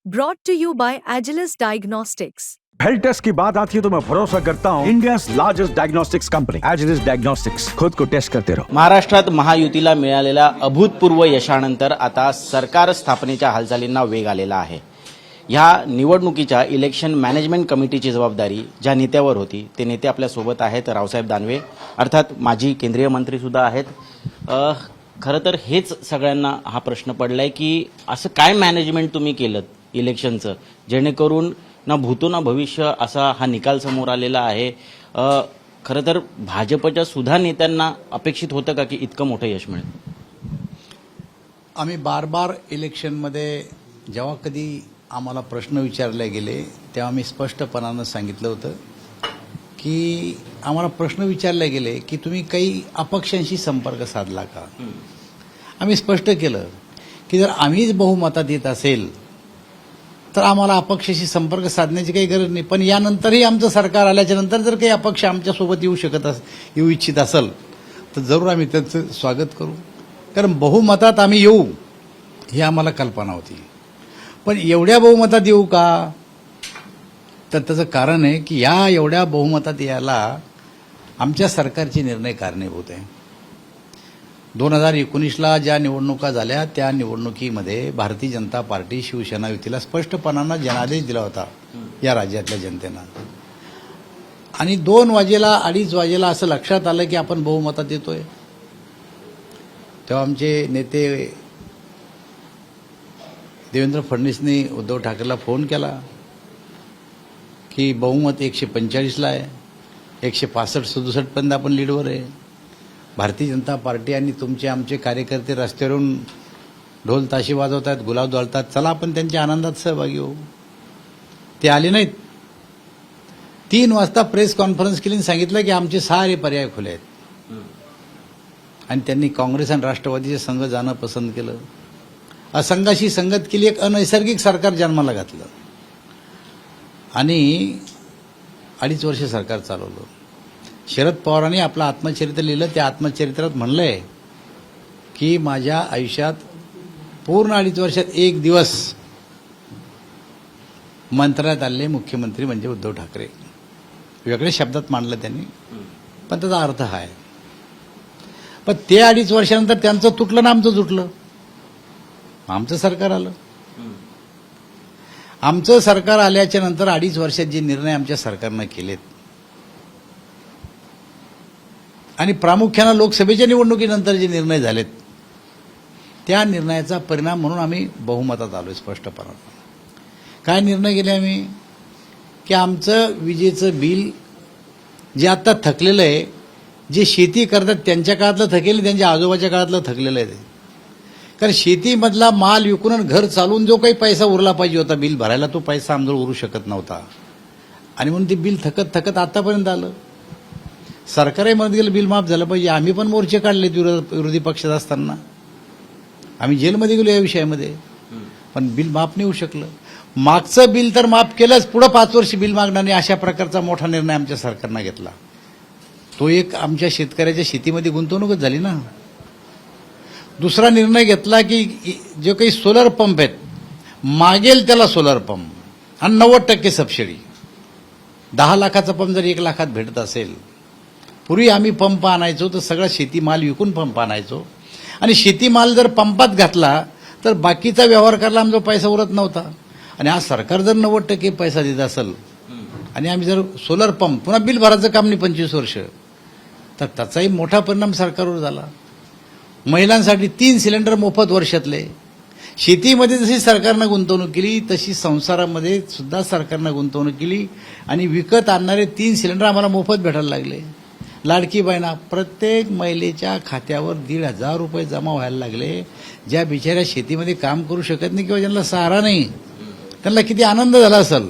Brought to you by Agilus Diagnostics. Health test की बात आती है तो मैं भरोसा करता हूँ India largest diagnostics company Agilus Diagnostics. खुद को टेस्ट करते रहो। महाराष्ट्रात महायुतीला मिळालेल्या अभूतपूर्व यशानंतर आता सरकार स्थापनेच्या हालचालींना वेग आलेला आहे। ह्या निवडणुकीच्या इलेक्शन मॅनेजमेंट कमिटीची जबाबदारी ज्या नेत्यावर होती ते नेते आपल्या सोबत आहेत। रावसाहेब दानवे अर्थात माजी केंद्रीय मंत्री सुद्धा आहेत। खरं तर हेच सगळ्यांना हा प्रश्न पडलाय की असं काय मॅनेजमेंट तुम्ही केलं इलेक्शनचं जेणेकरून ना भूतो ना भविष्य असा हा निकाल समोर आलेला आहे। खरं तर भाजपच्या सुद्धा नेत्यांना अपेक्षित होतं का की इतकं मोठं यश मिळेल? आम्ही बार बार इलेक्शनमध्ये जेव्हा कधी आम्हाला प्रश्न विचारले गेले तेव्हा मी स्पष्टपणानं सांगितलं होतं की आम्हाला प्रश्न विचारले गेले की तुम्ही काही अपक्षांशी संपर्क साधला का। आम्ही स्पष्ट केलं की जर आम्हीच बहुमतात येत असेल तर आम्हाला अपक्षाशी संपर्क साधण्याची काही गरज नाही, पण यानंतरही आमचं सरकार आल्याच्या नंतर जर काही अपक्ष आमच्यासोबत येऊ इच्छित असेल तर जरूर आम्ही त्याचं स्वागत करू, कारण बहुमतात आम्ही येऊ ही आम्हाला कल्पना होती। पण एवढ्या बहुमतात येऊ का, तर त्याचं कारण आहे की या एवढ्या बहुमतात यायला आमच्या सरकारचे निर्णय कारणीभूत आहे। 2019ला ज्या निवडणुका झाल्या त्या निवडणुकीमध्ये भारतीय जनता पार्टी शिवसेना युतीला स्पष्टपणानं जनादेश दिला होता या राज्यातल्या जनतेनं, आणि 2 वाजेला 2:30 वाजेला असं लक्षात आलं की आपण बहुमतात येतोय। तेव्हा आमचे नेते देवेंद्र फडणवीसनी उद्धव ठाकरेला फोन केला की बहुमत 145ला आहे, 165-67 पर्यंत आपण लीडवर आहे। भारतीय जनता पार्टी आणि तुमचे आमचे कार्यकर्ते रस्त्यावरून ढोल ताशे वाजवत आहेत, गुलाब उधळतात, चला आपण त्यांच्या आनंदात सहभागी होऊ। ते आले नाहीत। 3 वाजता प्रेस कॉन्फरन्स केली आणि सांगितलं की आमचे सारे पर्याय खुले आहेत, आणि त्यांनी काँग्रेस आणि राष्ट्रवादीचे संघ जाणं पसंत केलं। असंघाशी संगत केली, एक अनैसर्गिक सरकार जन्माला घातलं आणि 2.5 वर्ष सरकार चालवलं। शरद पवारांनी आपलं आत्मचरित्र लिहिलं, त्या आत्मचरित्रात म्हणलंय की माझ्या आयुष्यात पूर्ण 2.5 वर्षात एक दिवस मंत्रालयात आलेले मुख्यमंत्री म्हणजे उद्धव ठाकरे। वेगळ्या शब्दात मांडलं त्यांनी, पण त्याचा अर्थ हा आहे। पण ते 2.5 वर्षानंतर त्यांचं तुटलं ना आमचं जुटलं, आमचं सरकार आलं। आमचं सरकार आल्याच्या नंतर 2.5 वर्षात जे निर्णय आमच्या सरकारनं केलेत, आणि प्रामुख्यानं लोकसभेच्या निवडणुकीनंतर जे निर्णय झालेत, त्या निर्णयाचा परिणाम म्हणून आम्ही बहुमतात आलोय स्पष्टपणे। काय निर्णय केले आम्ही की आमचं विजेचं बिल जे आता थकलेलं आहे, जे शेती करतात त्यांच्या काळातलं थकेल, त्यांच्या आजोबाच्या काळातलं थकलेलं आहे। कारण शेतीमधला माल विकून घर चालवून जो काही पैसा उरला पाहिजे होता बिल भरायला, तो पैसा आमजवळ उरू शकत नव्हता, आणि म्हणून ते बिल थकत थकत आतापर्यंत आलं। सरकारही म्हणत गेलं बिल माफ झालं पाहिजे। आम्ही पण मोर्चे काढले विरोधी पक्षात असताना, आम्ही जेलमध्ये गेलो या विषयामध्ये, पण बिल माफ नाही होऊ शकलं। मागचं बिल तर माफ केलंच, पुढं 5 वर्ष बिल मागणार नाही अशा प्रकारचा मोठा निर्णय आमच्या सरकारनं घेतला। तो एक आमच्या शेतकऱ्याच्या शेतीमध्ये गुंतवणूकच झाली ना। दुसरा निर्णय घेतला की जे काही सोलर पंप आहेत, मागेल त्याला सोलर पंप आणि 90% सबसिडी। 10 लाखाचा पंप जर 1 लाखात भेटत असेल, पूर्वी आम्ही पंप आणायचो तर सगळा शेतीमाल विकून पंप आणायचो, आणि शेतीमाल जर पंपात घातला तर बाकीचा व्यवहार करायला आमचा पैसा उरत नव्हता। आणि आज सरकार जर 90% पैसा देत असेल आणि आम्ही जर सोलर पंप, पुन्हा बिल भरायचं काम नाही 25 वर्ष, तर त्याचाही मोठा परिणाम सरकारवर झाला। महिलांसाठी 3 सिलेंडर मोफत वर्षातले। शेतीमध्ये जशी सरकारनं गुंतवणूक केली तशी संसारामध्ये सुद्धा सरकारनं गुंतवणूक केली, आणि विकत आणणारे 3 सिलेंडर आम्हाला मोफत भेटायला लागले। लाडकी बहिणा प्रत्येक महिलेच्या खात्यावर 1,500 रुपये जमा व्हायला लागले। ज्या बिचाऱ्या शेतीमध्ये काम करू शकत नाही किंवा ज्यांना सहारा नाही, त्यांना किती आनंद झाला असेल।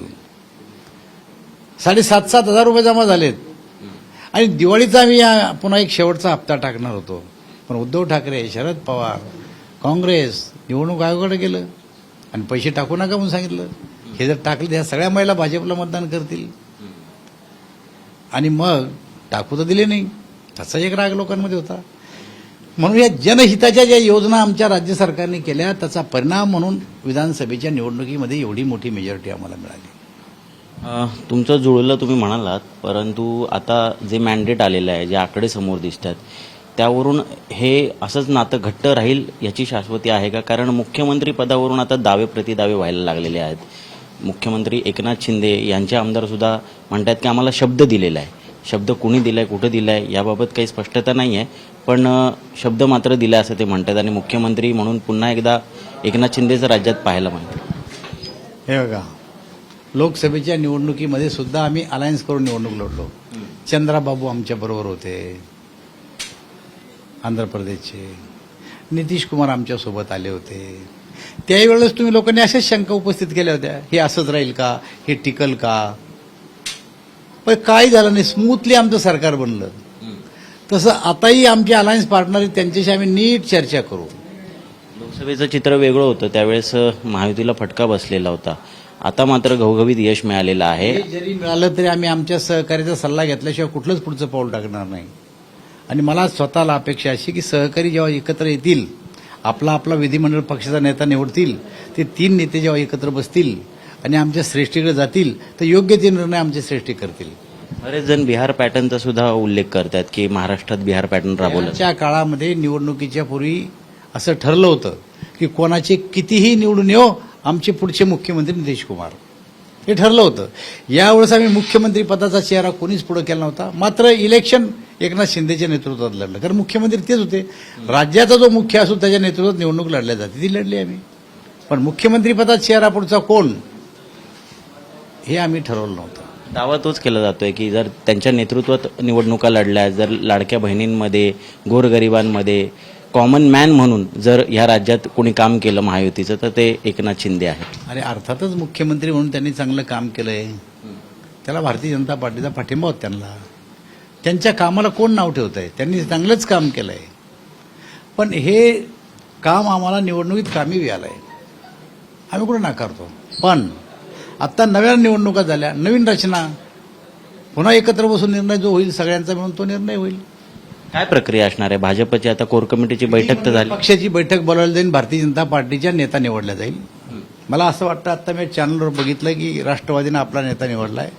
7,500-7,000 रुपये जमा झालेत, आणि दिवाळीचा आम्ही पुन्हा एक शेवटचा हप्ता टाकणार होतो, पण उद्धव ठाकरे, शरद पवार, काँग्रेस निवडणूक आयोगाकडे गेलं आणि पैसे टाकू नका म्हणून सांगितलं। हे जर टाकलं ह्या सगळ्या महिला भाजपला मतदान करतील, आणि मग टाकू तर दिले नाही, त्याचा एक राग लोकांमध्ये होता। म्हणून या जनहिताच्या ज्या योजना आमच्या राज्य सरकारने केल्या त्याचा परिणाम म्हणून विधानसभेच्या निवडणुकीमध्ये एवढी मोठी मेजॉरिटी आम्हाला मिळाली. तुमचं जुळलं तुम्ही म्हणालात, परंतु आता जे मॅन्डेट आलेलं आहे, जे आकडे समोर दिसतात त्यावरून हे असंच नातं घट्ट राहील याची शाश्वती आहे का? कारण मुख्यमंत्री पदावरून आता दावे प्रतिदावे व्हायला लागलेले आहेत. मुख्यमंत्री एकनाथ शिंदे यांचे आमदार सुद्धा म्हणतात की आम्हाला शब्द दिलेला आहे. शब्द कुणी दिलाय, कुठं दिलाय याबाबत काही स्पष्टता नाही आहे, पण शब्द मात्र दिलाय असं ते म्हणतात आणि मुख्यमंत्री म्हणून पुन्हा एकदा एकनाथ शिंदेचं राज्यात पाहायला मिळतं. हे बघा, लोकसभेच्या निवडणुकीमध्ये सुद्धा आम्ही अलायन्स करून निवडणूक लढलो. चंद्राबाबू आमच्या बरोबर होते आंध्र प्रदेशचे, नितीश कुमार आमच्यासोबत आले होते. त्यावेळेस तुम्ही लोकांनी अशाच शंका उपस्थित केल्या होत्या, हे असंच राहील का, हे टिकल का? पण काही झालं नाही, स्मूथली आमचं सरकार बनलं. तसं आताही आमचे अलायन्स पार्टनर आहेत, त्यांच्याशी आम्ही नीट चर्चा करू. लोकसभेचं चित्र वेगळं होतं, त्यावेळेस महायुतीला फटका बसलेला होता. आता मात्र घवघवीत यश मिळालेलं आहे. हे जरी मिळालं तरी आम्ही आमच्या सहकार्याचा सल्ला घेतल्याशिवाय कुठलंच पुढचं पाऊल टाकणार नाही. आणि मला स्वतःला अपेक्षा अशी की सहकारी जेव्हा एकत्र येतील, आपला आपला विधिमंडळ पक्षाचा नेता निवडतील, ते 3 नेते जेव्हा एकत्र बसतील आणि आमच्या श्रेष्ठीकडे जातील तर योग्य ते निर्णय आमचे श्रेष्ठी करतील. बरेच जण बिहार पॅटर्नचा सुद्धा उल्लेख करतात की महाराष्ट्रात बिहार पॅटर्न राबवलं. त्या काळामध्ये निवडणुकीच्या पूर्वी असं ठरलं होतं की कोणाचे कितीही निवडून येऊ, आमचे पुढचे मुख्यमंत्री नितीश कुमार, हे ठरलं होतं. यावेळेस आम्ही मुख्यमंत्री पदाचा चेहरा कोणीच पुढे केला नव्हता. मात्र इलेक्शन एकनाथ शिंदेच्या नेतृत्वात लढलं, कारण मुख्यमंत्री तेच होते. राज्याचा जो मुख्य असो त्याच्या नेतृत्वात निवडणूक लढल्या जाते, ती लढली आम्ही. पण मुख्यमंत्री पदाचा चेहरा पुढचा कोण हे आम्ही ठरवलं नव्हतं. दावा तोच केला जातोय की जर त्यांच्या नेतृत्वात निवडणुका लढल्या, जर लाडक्या बहिणींमध्ये, गोरगरिबांमध्ये कॉमन मॅन म्हणून जर ह्या राज्यात कोणी काम केलं महायुतीचं तर ते एकनाथ शिंदे आहेत. आणि अर्थातच मुख्यमंत्री म्हणून त्यांनी चांगलं काम केलंय, त्याला भारतीय जनता पार्टीचा पाठिंबा होता. त्यांच्या कामाला कोण नाव ठेवत आहे? त्यांनी चांगलंच काम केलंय. पण हे काम आम्हाला निवडणुकीत कामी आलंय, आम्ही कुठं नाकारतो. पण आता नव्या निवडणुका झाल्या, नवीन रचना, पुन्हा एकत्र बसून निर्णय जो होईल सगळ्यांचा मिळून तो निर्णय होईल. काय प्रक्रिया असणार आहे? भाजपची आता कोर कमिटीची बैठक तर झाली, पक्षाची बैठक बोलावली जाईल, भारतीय जनता पार्टीच्या नेता निवडला जाईल. मला असं वाटतं, आता मी चॅनलवर बघितलं की राष्ट्रवादीनं आपला नेता निवडलाय.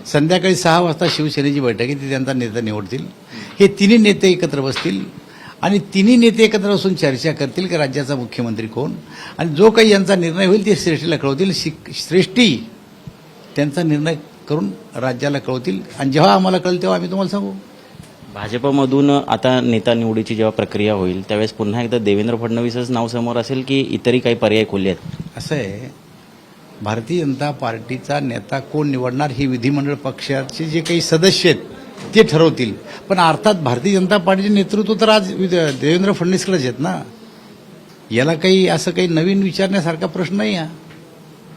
संध्याकाळी 6 वाजता शिवसेनेची बैठक आहे, ती त्यांचा नेता निवडतील. हे तिन्ही नेते एकत्र बसतील आणि तिन्ही नेते एकत्र बसून चर्चा करतील की राज्याचा मुख्यमंत्री कोण, आणि जो काही यांचा निर्णय होईल ते श्रेष्ठीला कळवतील. श्रेष्ठी त्यांचा निर्णय करून राज्याला कळवतील आणि जेव्हा आम्हाला कळेल तेव्हा आम्ही तुम्हाला सांगू. भाजपमधून आता नेता निवडीची जेव्हा प्रक्रिया होईल त्यावेळेस पुन्हा एकदा देवेंद्र फडणवीसच नाव समोर असेल की इतरही काही पर्याय खुले आहेत? असं आहे, भारतीय जनता पार्टीचा नेता कोण निवडणार हे विधिमंडळ पक्षाचे जे काही सदस्य आहेत ते ठरवतील. पण अर्थात भारतीय जनता पार्टीचे नेतृत्व तर आज देवेंद्र फडणवीसकडेच आहेत ना. याला काही असं काही नवीन विचारण्यासारखा प्रश्न नाही. हा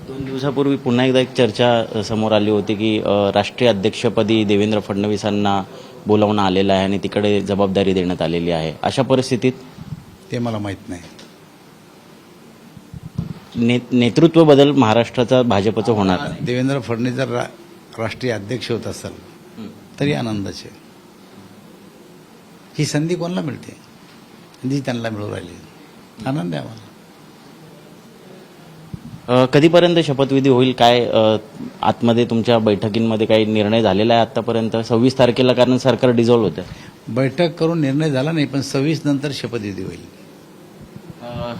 2 दिवसापूर्वी पुन्हा एकदा एक चर्चा समोर आली होती की राष्ट्रीय अध्यक्षपदी देवेंद्र फडणवीसांना बोलावणं आलेलं आहे आणि तिकडे जबाबदारी देण्यात आलेली आहे. अशा परिस्थितीत ते मला माहीत नाही. नेतृत्व बदल महाराष्ट्राचा भाजपचं होणार नाही. देवेंद्र फडणवीस जर राष्ट्रीय अध्यक्ष होत असेल तरी आनंदाचे. ही संधी कोणाला मिळते? जी त्यांना मिळू राहिली, आनंद आहे आम्हाला. कधीपर्यंत शपथविधी होईल? काय आतमध्ये तुमच्या बैठकींमध्ये काही निर्णय झालेला आहे आतापर्यंत? 26 तारखेला, कारण सरकार डिझॉल्व्ह होतं. बैठक करून निर्णय झाला नाही, पण 26 नंतर शपथविधी होईल.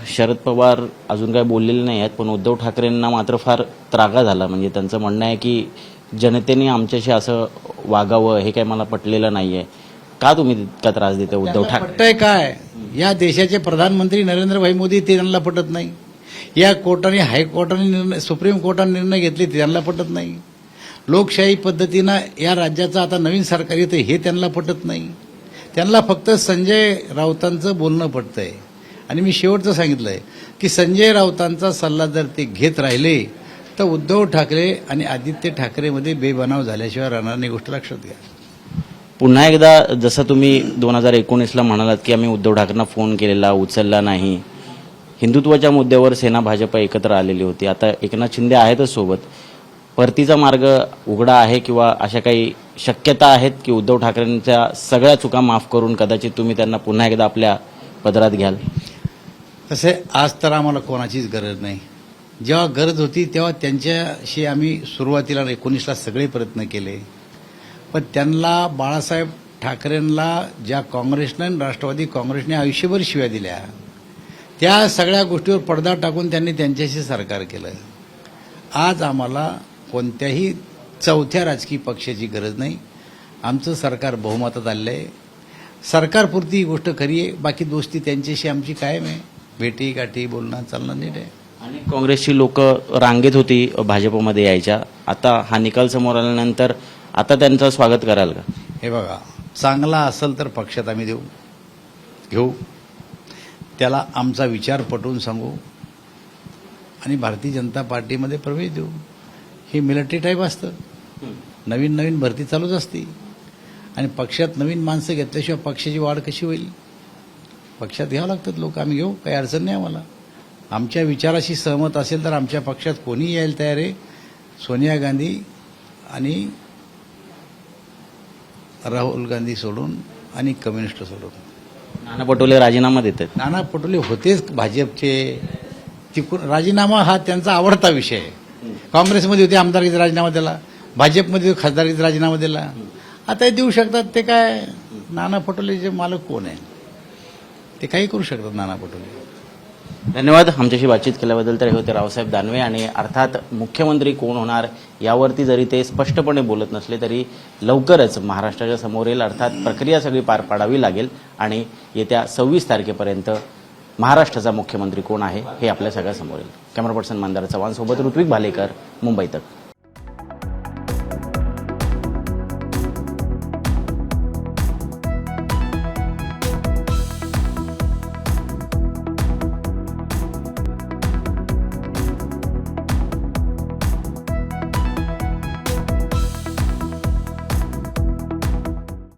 शरद पवार अजून काय बोललेले नाही आहेत, पण उद्धव ठाकरेंना मात्र फार त्रागा झाला. म्हणजे त्यांचं म्हणणं आहे की जनतेने आमच्याशी असं वागावं हे काय मला पटलेलं नाहीये. का तुम्ही इतका त्रास देता उद्धव ठाकरे? पटतंय काय? या देशाचे प्रधानमंत्री नरेंद्रभाई मोदी ते त्यांना पटत नाही. या कोर्टाने, हायकोर्टाने निर्णय, सुप्रीम कोर्टाने निर्णय घेतले ते त्यांना पटत नाही. लोकशाही पद्धतीनं या राज्याचं आता नवीन सरकार येतं हे त्यांना पटत नाही. त्यांना फक्त संजय राऊतांचं बोलणं पटतंय. आणि मी शेवटचं सांगितलंय की संजय राऊतांचा सल्ला जर ते घेत राहिले तर उद्धव ठाकरे आणि आदित्य ठाकरेमध्ये बेबनाव झाल्याशिवाय राहणार नाही. गोष्ट लक्षात घ्या. पुन्हा एकदा जसं तुम्ही 2019ला म्हणालात की आम्ही उद्धव ठाकरेंना फोन केलेला, उचलला नाही. हिंदुत्वाच्या मुद्द्यावर सेना भाजप एकत्र आलेली होती. आता एकनाथ शिंदे आहेतच सोबत. परतीचा मार्ग उघडा आहे किंवा अशा काही शक्यता आहेत की उद्धव ठाकरेंच्या सगळ्या चुका माफ करून कदाचित तुम्ही त्यांना पुन्हा एकदा आपल्या पदरात घ्याल? तसे आज तर आम्हाला कोणाचीच गरज नाही. जेव्हा गरज होती तेव्हा त्यांच्याशी आम्ही सुरुवातीला 19ला सगळे प्रयत्न केले, पण त्यांना बाळासाहेब ठाकरेंना ज्या काँग्रेसनं आणि राष्ट्रवादी काँग्रेसने आयुष्यभर शिव्या दिल्या, त्या सगळ्या गोष्टीवर पडदा टाकून त्यांनी त्यांच्याशी सरकार केलं. आज आम्हाला कोणत्याही चौथ्या राजकीय पक्षाची गरज नाही. आमचं सरकार बहुमतात आलेलं आहे. सरकारपुरती ही गोष्ट खरी आहे. बाकी दोस्ती त्यांच्याशी आमची कायम आहे. भेटी गाठी बोलणं चालणं नीट आहे. आणि काँग्रेसची लोक रांगेत होती भाजपमध्ये यायच्या, आता हा निकाल समोर आल्यानंतर आता त्यांचं स्वागत कराल का? हे बघा, चांगला असेल तर पक्षात आम्ही घेऊ, त्याला आमचा विचार पटवून सांगू आणि भारतीय जनता पार्टीमध्ये प्रवेश देऊ. हे मिलिटरी टाईप असतं. नवीन नवीन भरती चालूच असते आणि पक्षात नवीन माणसं घेतल्याशिवाय पक्षाची वाढ कशी होईल? पक्षात घ्यावं लागतात लोक. आम्ही घेऊ, काही अडचण नाही आम्हाला. आमच्या विचाराशी सहमत असेल तर आमच्या पक्षात कोणी यायला तयार आहे. सोनिया गांधी आणि राहुल गांधी सोडून आणि कम्युनिस्ट सोडून. नाना पटोले राजीनामा देत आहेत. नाना पटोले होतेच भाजपचे. तिकडून राजीनामा हा त्यांचा आवडता विषय आहे. काँग्रेसमध्ये होते, आमदारकीचा राजीनामा दिला. भाजपमध्ये खासदारकीचा राजीनामा दिला. आता हे देऊ शकतात. ते काय, नाना पटोलेचे मालक कोण आहे? ते काही करू शकतात नाना पटोले. धन्यवाद आमच्याशी बातचीत केल्याबद्दल. तर हे होते रावसाहेब दानवे. आणि अर्थात मुख्यमंत्री कोण होणार यावरती जरी ते स्पष्टपणे बोलत नसले तरी लवकरच महाराष्ट्राच्या समोर येईल. अर्थात प्रक्रिया सगळी पार पाडावी लागेल आणि येत्या 26 तारखेपर्यंत महाराष्ट्राचा मुख्यमंत्री कोण आहे हे आपल्या सगळ्या समोर येईल. कॅमेरा पर्सन मंदार चव्हाणसोबत ऋत्विक भालेकर, मुंबई तक.